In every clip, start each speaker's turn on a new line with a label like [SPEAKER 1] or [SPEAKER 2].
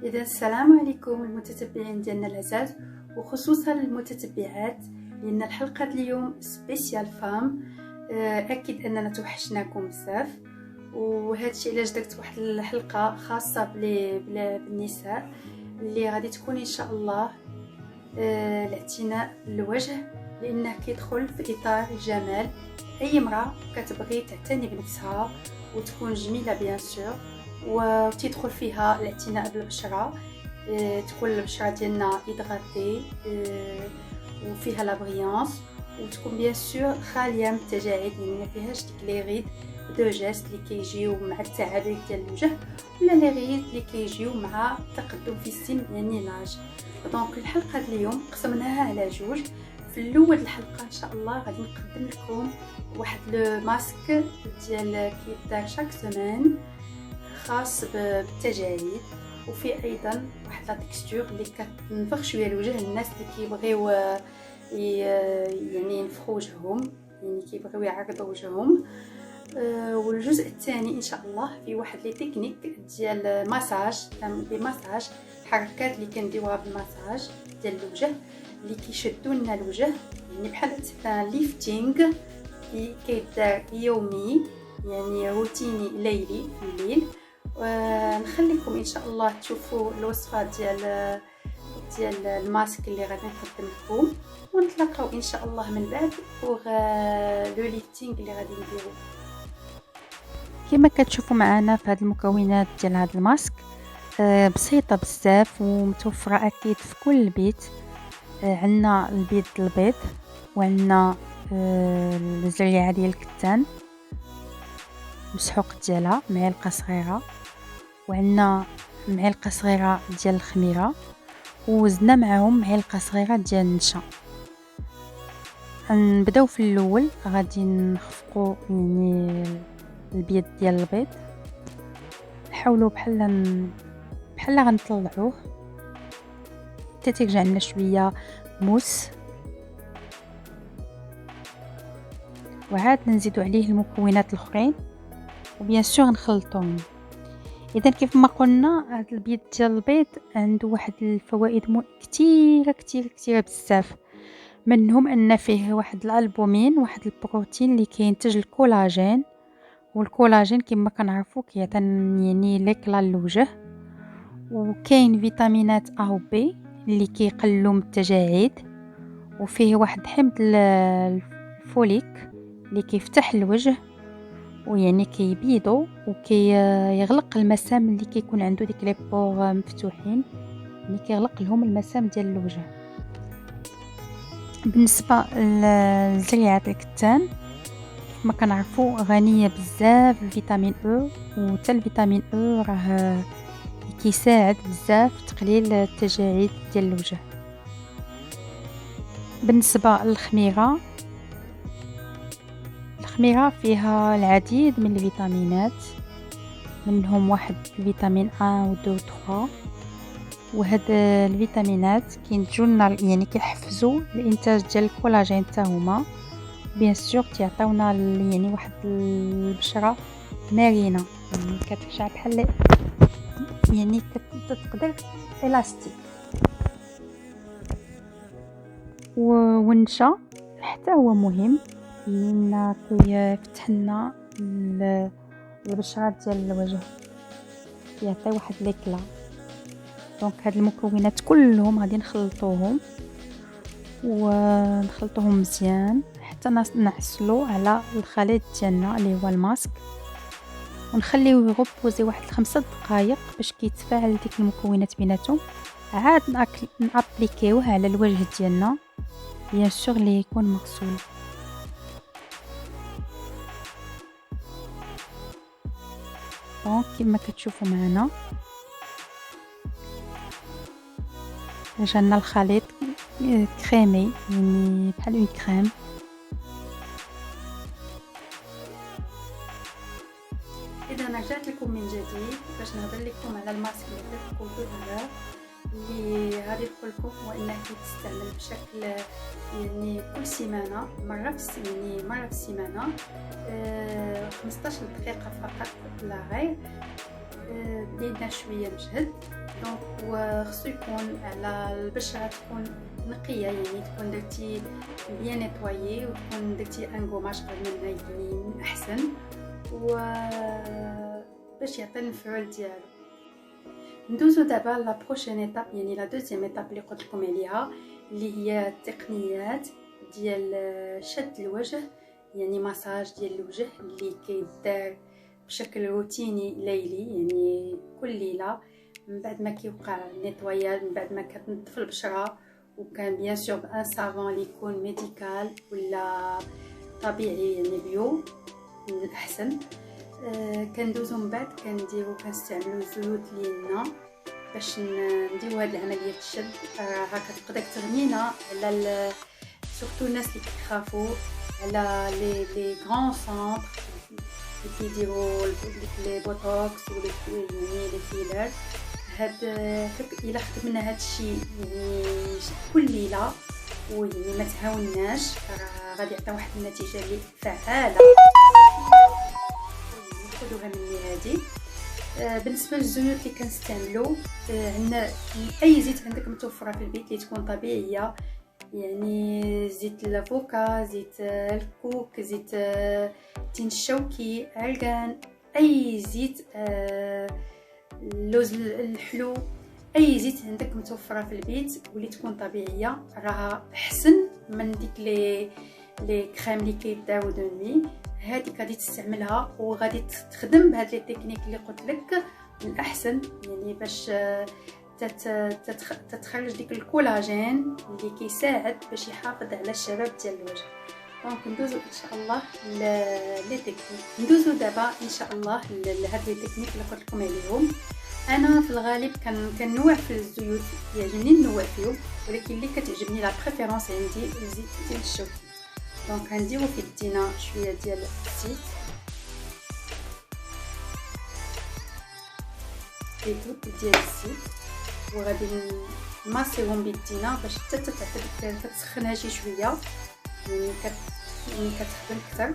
[SPEAKER 1] إذا السلام عليكم المتتبعين ديالنا العزاز، وخصوصا المتتبعات، لأن الحلقة اليوم سبيسيال فام. أكيد أننا توحشناكم بزاف، وهذا الشيء علاش درت واحد الحلقة خاصة بالنساء اللي غادي تكون إن شاء الله الاعتناء بالوجه، لأنه كيدخل في إطار الجمال. أي امرأة كتبغي تعتني بنفسها وتكون جميلة بيان سور، وتدخل فيها الاعتناء بالبشرة، تكون البشرة ديالنا إدغاتي وفيها لا بريانس، وتكون بيان سور خالية من التجاعيد، يعني ما فيهاش ديك لي غيد دو جيست اللي كيجيو مع التعابير ديال الوجه، ولا لي غيد اللي كيجيو مع التقدم في السن، يعني لاج. دونك الحلقة اليوم قسمناها على جوج. في الاول الحلقه ان شاء الله غادي نقدم لكم واحد لو ماسك ديال كيدار شاك سيمين خاص بالتجاعيد، وفي ايضا واحد لا تكستور اللي كتنفخ شويه الوجه للناس اللي كيبغيو يعني ينفخوا وجههم، يعني كيبغيو يعرضوا وجههم. والجزء الثاني ان شاء الله في واحد لي تكنيك ديال ماساج، دي ماساج، الحركات اللي كنديروها بالماساج ديال الوجه اللي كيشدوا لنا الوجه، يعني بحال ان ليفتينغ اللي كيدار يومي، يعني روتيني ليلي في الليل. ونخليكم ان شاء الله تشوفوا الوصفه ديال الماسك اللي غادي نقدم لكم، ونتلاقاو ان شاء الله من بعد بوغ لو ليفتينغ اللي غادي نديرو.
[SPEAKER 2] كما كتشوفوا معنا في هاد المكونات ديال هاد الماسك، بسيطه بزاف ومتوفره اكيد في كل بيت. عندنا البيض، وعندنا الزريعه ديال الكتان مسحوق ديالها معلقه صغيره، وعندنا معلقه صغيره ديال الخميره، وزدنا معاهم معلقه صغيره ديال النشا. نبداو في الاول، غادي نخفقوا يعني البيض ديال البيض، نحاولوا بحال غنطلعوه حتى تيرجع لنا شويه موس، وعاد نزيدو عليه المكونات الاخرين وبيان سور نخلطوهم. اذا كيف ما قلنا، هذا البيض ديال البيض عنده واحد الفوائد كثيره بزاف، منهم ان فيه واحد الالبومين، واحد البروتين اللي كينتج الكولاجين، والكولاجين كما كنعرفوا كيعطينا يعني ليكلا للوجه. وكاين فيتامينات ا و بي اللي كيقللوا من التجاعيد، وفيه واحد حمض الفوليك اللي كيفتح الوجه، ويعني كيبيضو وكيغلق المسام اللي كيكون عنده ديك لي بور مفتوحين، يعني كيغلق لهم المسام ديال الوجه. بالنسبه لزريعه الكتان ما كنعرفوا غنيه بزاف بالفيتامين او، وحتى الفيتامين او راه كيساعد بزاف في تقليل التجاعيد ديال الوجه. بالنسبه للخميره فيها العديد من الفيتامينات، منهم واحد الفيتامين A و 2 و 3، وهاد الفيتامينات كينتجوا لنا يعني كيحفزوا الانتاج ديال الكولاجين حتى هما، بيان سور تيعطيونا يعني واحد البشره مرنه، يعني كترجع بحال يعني كتقدر الاستيك. والنشا حتى هو مهم، لأن كيفتح لنا البشرة ديال الوجه، كيعطي واحد ليكلا. دونك هاد المكونات كلهم غادي نخلطوهم مزيان حتى نحصلوا على الخليط ديالنا اللي هو الماسك، ونخليوه يغبوزي واحد 5 دقائق باش كيتفاعل ديك المكونات بيناتهم. عاد نابليكيوه على الوجه ديالنا، بيان سور اللي يكون مغسول. دونك كما كتشوفوا معنا جانا الخليط كريمي، يعني بحال اون كريم.
[SPEAKER 1] اذا انا رجعت لكم من جديد باش نهضر لكم على الماسك اللي درت لكم دابا، اللي غادي نقول لكم هو انه كيتستعمل بشكل يعني كل سيمانه، مره في السيمانه، 15 دقيقه فقط لا غير. بدينا شويه مجهد دونك وخصو يكون على البشره تكون نقيه، يعني تكون درتي بيان نيطوايي وتكون درتي ان غوماج قبل منها يعني من احسن، و باش يعطي المفعول ديالو. ندوزو دابا لا بروشين ايتاب، يعني لا دوزيام ايتاب اللي قلت لكم عليها، اللي هي التقنيات ديال شد الوجه، يعني مساج ديال الوجه اللي كيدار بشكل روتيني ليلي، يعني كل ليله من بعد ما كيوقع نيطواياج، من بعد ما كتنظف البشره، وكان بيان سور بان سافون اللي يكون ميديكال ولا طبيعي يعني بيو من الاحسن. كندوزو من بعد كنستعملوا زيوت لينا باش نديروا هاد العمليه الشد. راه كتقدر تغنينا على سورتو الناس اللي كيخافوا على لي غران سونطر اللي كيديروا لي بوتوكس و يعني لي فيلر. هاد الا خدمنا هاد الشيء يعني كل ليله ويعني ما تعاوناش، راه غادي يعطي واحد النتيجه اللي فعاله. خذوها مني هذه. بالنسبه للزيوت اللي كنستعملوا، عندنا اي زيت عندك متوفره في البيت اللي تكون طبيعيه، يعني زيت الافوكا، زيت الكوك، زيت التين الشوكي، ارغان، اي زيت، اللوز الحلو، اي زيت عندك متوفره في البيت واللي تكون طبيعيه راها احسن من ديك لي كريم اللي كيداو دو نوي. هذيك غادي تستعملها وغادي تخدم بهاد لي تكنيك اللي قلت لك من الاحسن، يعني باش تتخرج ديك الكولاجين اللي كيساعد باش يحافظ على الشباب ديال الوجه. دونك ندوزو ان شاء الله لي تكنيك. ندوزو دابا ان شاء الله لهاد لي تكنيك اللي قلت لكم عليهم. انا في الغالب كنوع في الزيوت، يعجبني نوع فيهم، ولكن اللي كتعجبني لا بريفيرونس عندي زيت التين الشوكي. دونك غنديرو في يدينا شويه ديال الزيت، زيت ديال الزيت، وغادي نماسيهم بيدينا باش حتى تعتبر كتسخنها شي شويه، يعني كتخدم اكثر.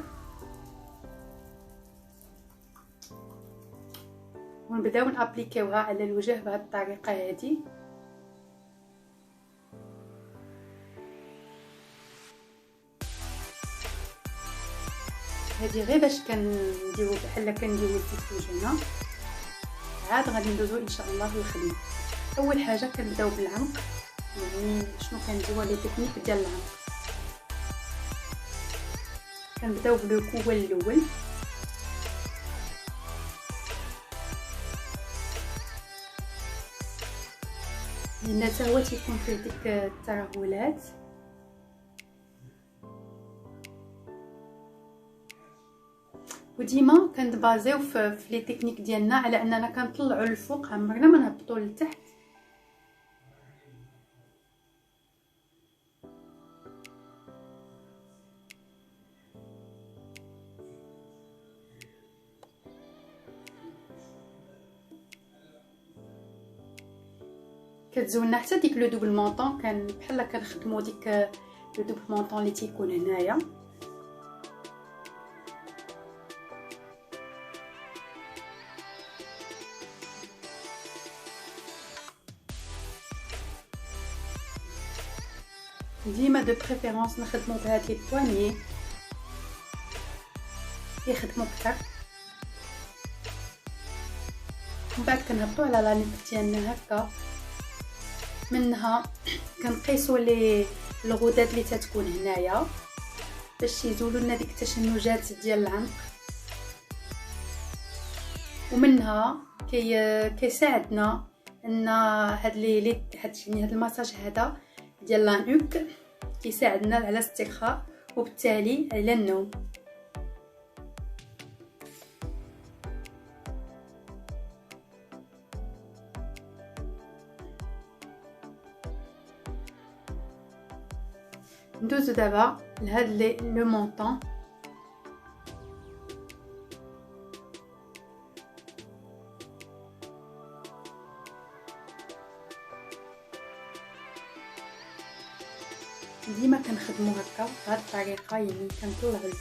[SPEAKER 1] ونبداو نابليكيوها على الوجه بهذه الطريقه هذه. هذه غير باش كنديرو بحال كنديرو الزيت في وجهنا. عاد غادي ندوزو ان شاء الله للخدمه. اول حاجه كنبداو بالعنق، يعني شنو كنديرو لي تكنيك ديال العنق. كنبداو بلو كول الاول، لان حتى هو تيكون فيه ديك الترهلات. وديما كنبازيو في لي تكنيك ديالنا على اننا كنطلعوا للفوق، عمرنا ما نهبطوا لتحت. كتزولنا حتى ديك لو دوبل مونطون، كان بحال كنخدموا ديك لو دوبل مونطون اللي تيكون هنايا. ديما دو بريفيرونس نخدموا بهاد لي بواني يخدموا اكثر. من بعد كنهبطوا على لا نيك ديالنا هكا، منها كنقيسوا لي الغدد اللي تتكون هنايا باش يزولوا لنا ديك التشنجات ديال العنق، ومنها كيساعدنا ان هاد المساج هذا ديال لا نوك كيساعدنا على الاسترخاء وبالتالي على النوم. ندوزو دابا لهاد لو مونطون. ديما كنخدمو هكا بهاد الطريقه، يعني كنطلعو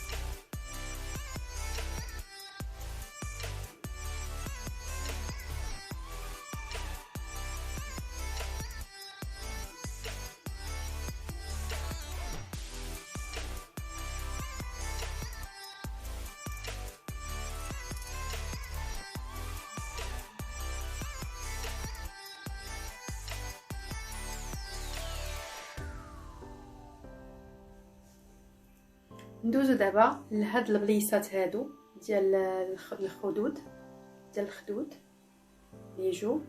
[SPEAKER 1] ندوزو دابا لهاد البليصات هادو ديال الخدود يجو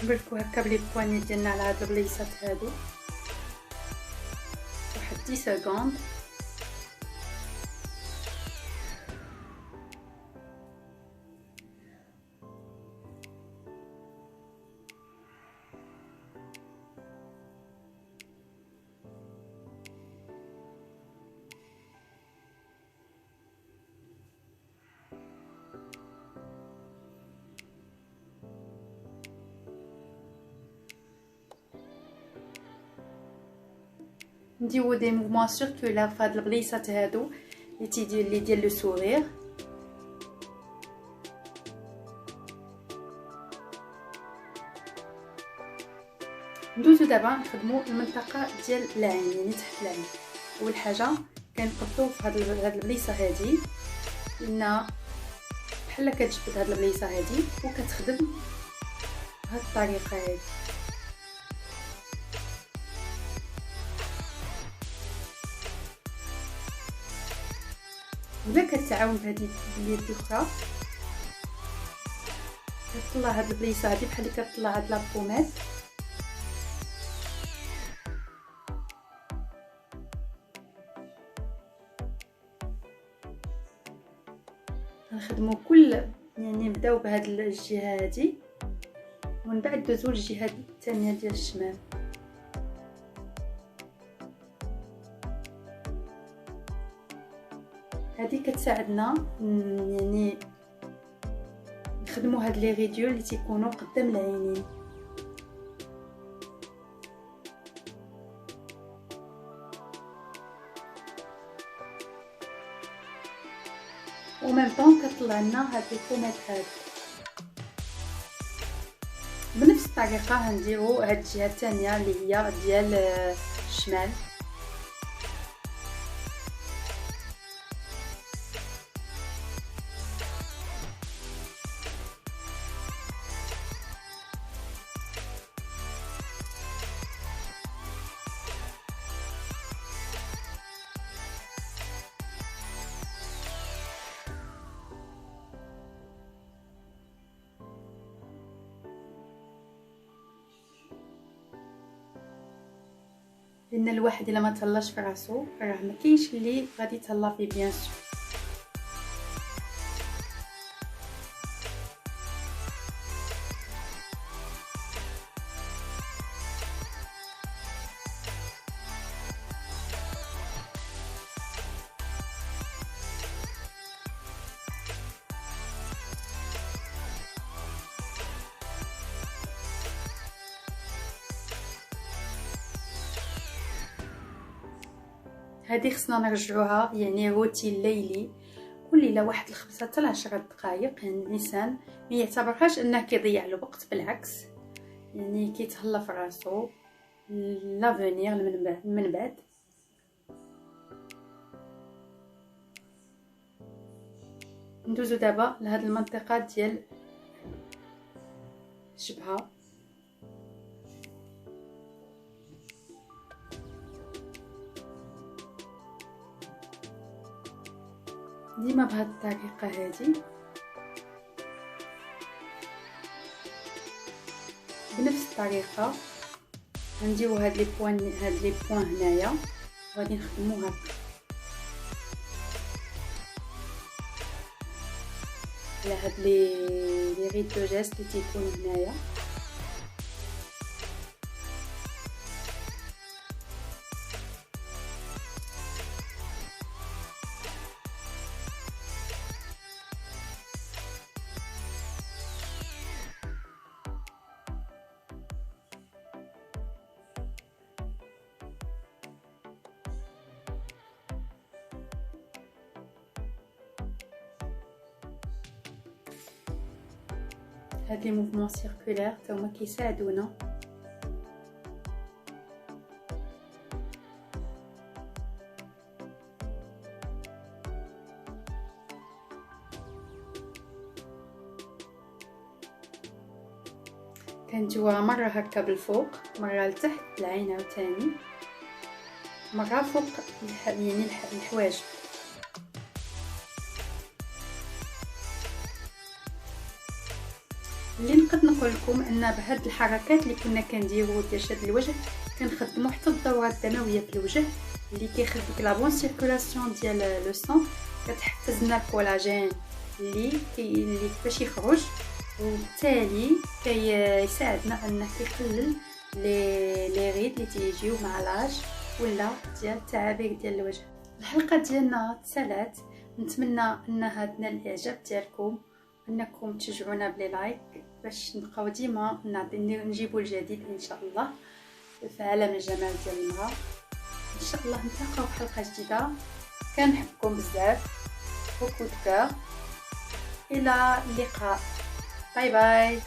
[SPEAKER 1] نبركو هكا بلي بواني ديالنا على هاد البليصات هادو واحد 10 سكوند. نديرو دي موفمون سيركولار في هاد البليصات هادو اللي ديال لو سورير. ندوزو دابا نخدمو المنطقه ديال العين، يعني تحت العين. اول حاجه كنقبطو في هاد البليصه هادي، لان بحال كتجبد هاد البليصه هادي وكتخدم بهاد الطريقه هادي. ولا كتعاون بهذه اليد الاخرى كتطلع هاد البليصه هادي بحال اللي كتطلع هاد لابومات. غنخدمو يعني نبداو بهاد الجهه هادي ومن بعد ندوزو للجهه الثانيه ديال الشمال. هذه كتساعدنا يعني نخدموا هاد لي ريديول اللي تيكونوا قدام العينين. ومن طون كطلع لنا هاد البومات هادو بنفس الطريقه. غنديروا هاد الجهه الثانيه اللي هي ديال الشمال. لان الواحد الا ما تهلاش في راسو راه ما كاينش اللي غادي يتهلا فيه بيان سور. هذه خصنا نرجعوها يعني روتين ليلي كل ليله واحد 5 حتى 10 دقائق. يعني الانسان ما يعتبرهاش انه كيضيع الوقت، بالعكس يعني كيتهلا في راسو لافونير من بعد. ندوزو دابا لهاد المنطقه ديال الجبهه. ديما بهاد الطريقه هادي بنفس الطريقه غنديرو هاد لي بوين هنايا وغادي نخدمو هكا على هاد لي ريد دو جيست اللي تيكونوا هنايا. هاد لي موفمون سيركولير تا هما كيساعدونا كنديروها مره هكا بالفوق، مره لتحت العين عاوتاني، مره فوق يعني الحواجب. اللي نقدر نقول لكم ان بهاد الحركات اللي كنا كنديرو ديال شد الوجه كنخدموا حتى الدوره الدمويه في الوجه، اللي كيخلي ديك لا بون سيركولاسيون ديال لو سون، كتحفز لنا الكولاجين اللي باش يخرج، وبالتالي كيساعدنا انه كيقلل لي ريد اللي تيجيو مع لاج ولا ديال التعابير ديال الوجه. الحلقه ديالنا تسالات، نتمنى ان هاد نال الاعجاب ديالكم، انكم تشجعونا بلي لايك باش نبقاو ديما نجيبوا الجديد ان شاء الله في عالم الجمال ديال المراه. ان شاء الله نتلاقاو في حلقه جديده، كنحبكم بزاف، بوكو دو كور، الى اللقاء، باي باي.